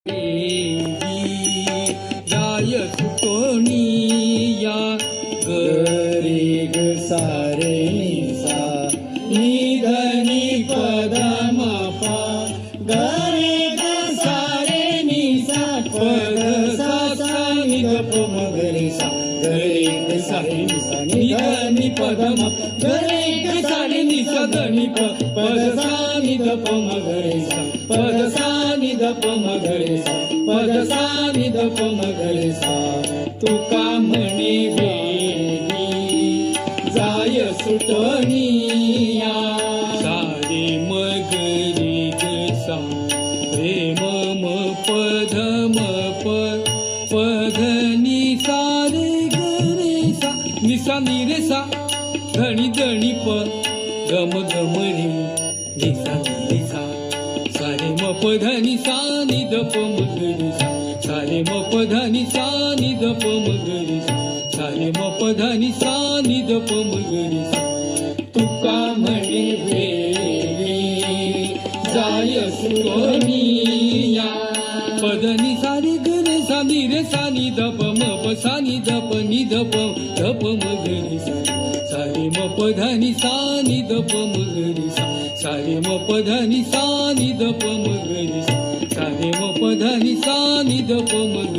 जाय सुटोनिया गरे ग सारे निसा निधनी पदमा पा गरे ग सारे निसा पद सा सा निध प मगरे सा गरे ग सारे निसा निधनी पदमा गरे ग सारे निसा धनी प पद सा निध प मगरे सा पद सा निध प मगरे सा पद सा निध प मगरे सा तुका म्हणे वेदी जाय सुटनिया सारे मगरे ग सा रे म म पध म प पध नि सा रे ग रे सा नि सा नि रे सा धणी धणी प गम गम रे नि सा नि रे सा सारे म प ध नि सा नि ध प म ग रे सा सारे म प ध नि सा नि ध प म ग रे सा सारे म प ध नि सा नि ध प म ग रे सा तुका म्हणे वेळी जाय सुटोनिया पद नि सा रे ग रे सा नि रे सा नि ध प म प सा नि ध प नि ध प म ग रे सा सारे म प ध नि सा नि ध प म ग रे सा सारे म प ध नि सा नि ध प म ग रे सा सारे म प ध नि सा नि ध प म ग